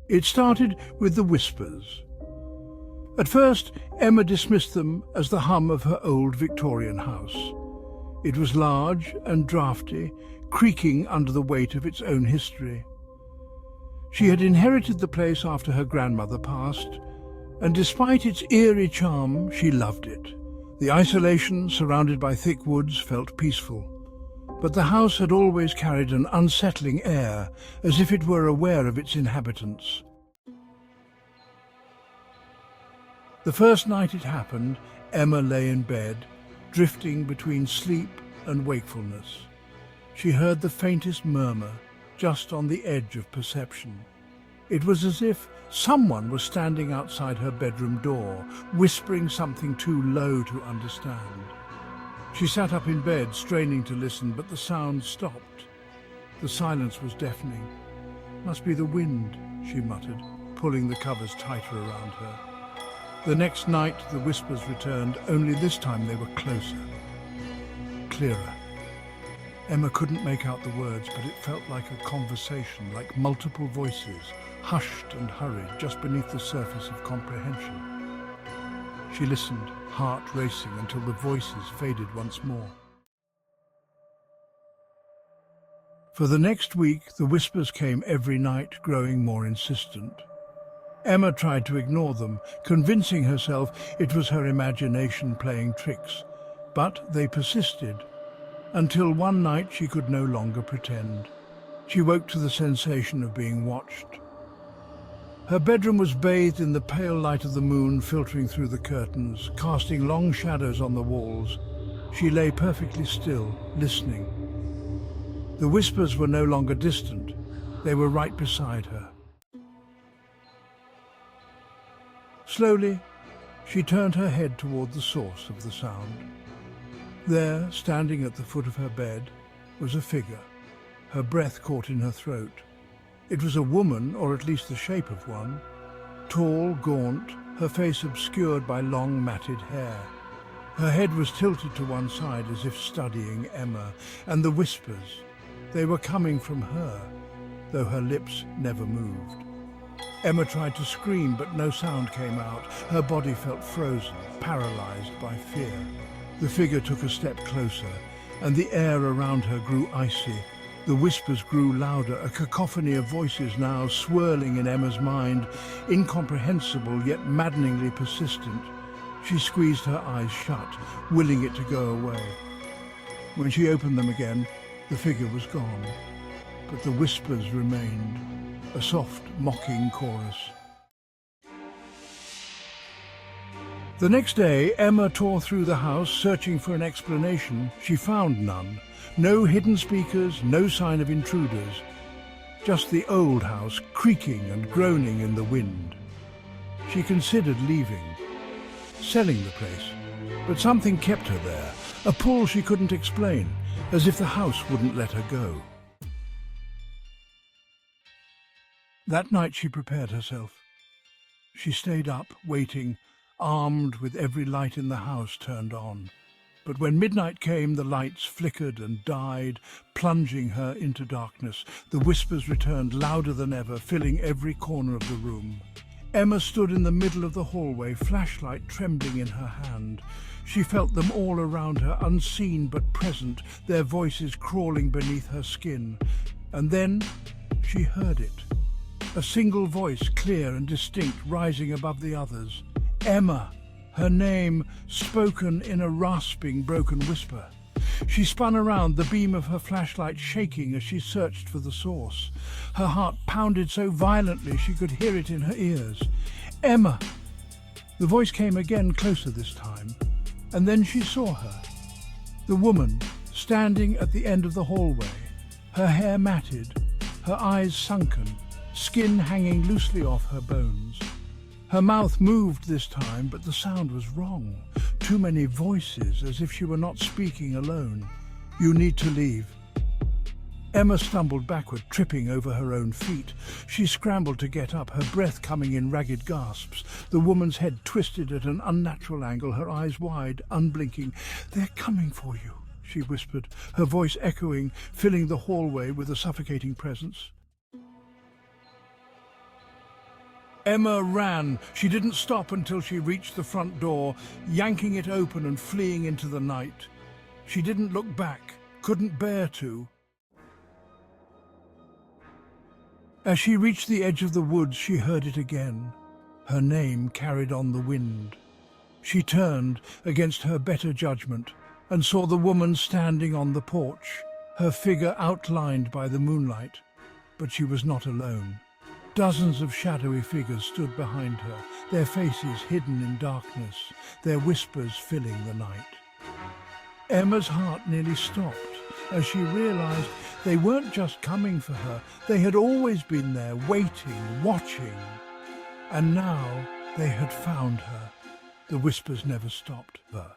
It started with the whispers. At first, Emma dismissed them as the hum of her old Victorian house. It was large and draughty, creaking under the weight of its own history. She had inherited the place after her grandmother passed, and despite its eerie charm, she loved it. The isolation, surrounded by thick woods, felt peaceful. But the house had always carried an unsettling air, as if it were aware of its inhabitants. The first night it happened, Emma lay in bed, drifting between sleep and wakefulness. She heard the faintest murmur, just on the edge of perception. It was as if someone was standing outside her bedroom door, whispering something too low to understand. She sat up in bed, straining to listen, but the sound stopped. The silence was deafening. "Must be the wind," she muttered, pulling the covers tighter around her. The next night the whispers returned, only this time they were closer, clearer. Emma couldn't make out the words, but it felt like a conversation, like multiple voices, hushed and hurried, just beneath the surface of comprehension. She listened, heart racing, until the voices faded once more. For the next week, the whispers came every night, growing more insistent. Emma tried to ignore them, convincing herself it was her imagination playing tricks, but they persisted, until one night she could no longer pretend. She woke to the sensation of being watched. Her bedroom was bathed in the pale light of the moon filtering through the curtains, casting long shadows on the walls. She lay perfectly still, listening. The whispers were no longer distant. They were right beside her. Slowly, she turned her head toward the source of the sound. There, standing at the foot of her bed, was a figure, her breath caught in her throat. It was a woman, or at least the shape of one, tall, gaunt, her face obscured by long matted hair. Her head was tilted to one side as if studying Emma, and the whispers, they were coming from her, though her lips never moved. Emma tried to scream, but no sound came out. Her body felt frozen, paralyzed by fear. The figure took a step closer, and the air around her grew icy. The whispers grew louder, a cacophony of voices now swirling in Emma's mind, incomprehensible yet maddeningly persistent. She squeezed her eyes shut, willing it to go away. When she opened them again, the figure was gone, but the whispers remained, a soft, mocking chorus. The next day, Emma tore through the house, searching for an explanation. She found none. No hidden speakers, no sign of intruders. Just the old house creaking and groaning in the wind. She considered leaving, selling the place, but something kept her there, a pull she couldn't explain, as if the house wouldn't let her go. That night she prepared herself. She stayed up, waiting, armed with every light in the house turned on. But when midnight came, the lights flickered and died, plunging her into darkness. The whispers returned louder than ever, filling every corner of the room. Emma stood in the middle of the hallway, flashlight trembling in her hand. She felt them all around her, unseen but present, their voices crawling beneath her skin. And then she heard it. A single voice, clear and distinct, rising above the others. Emma, her name spoken in a rasping, broken whisper. She spun around, the beam of her flashlight shaking as she searched for the source. Her heart pounded so violently she could hear it in her ears. Emma! The voice came again, closer this time, and then she saw her. The woman, standing at the end of the hallway, her hair matted, her eyes sunken, skin hanging loosely off her bones. Her mouth moved this time, but the sound was wrong. Too many voices, as if she were not speaking alone. "You need to leave." Emma stumbled backward, tripping over her own feet. She scrambled to get up, her breath coming in ragged gasps. The woman's head twisted at an unnatural angle, her eyes wide, unblinking. "They're coming for you," she whispered, her voice echoing, filling the hallway with a suffocating presence. Emma ran. She didn't stop until she reached the front door, yanking it open and fleeing into the night. She didn't look back, couldn't bear to. As she reached the edge of the woods, she heard it again. Her name carried on the wind. She turned against her better judgment and saw the woman standing on the porch, her figure outlined by the moonlight. But she was not alone. Dozens of shadowy figures stood behind her, their faces hidden in darkness, their whispers filling the night. Emma's heart nearly stopped as she realized they weren't just coming for her, they had always been there, waiting, watching. And now they had found her. The whispers never stopped her.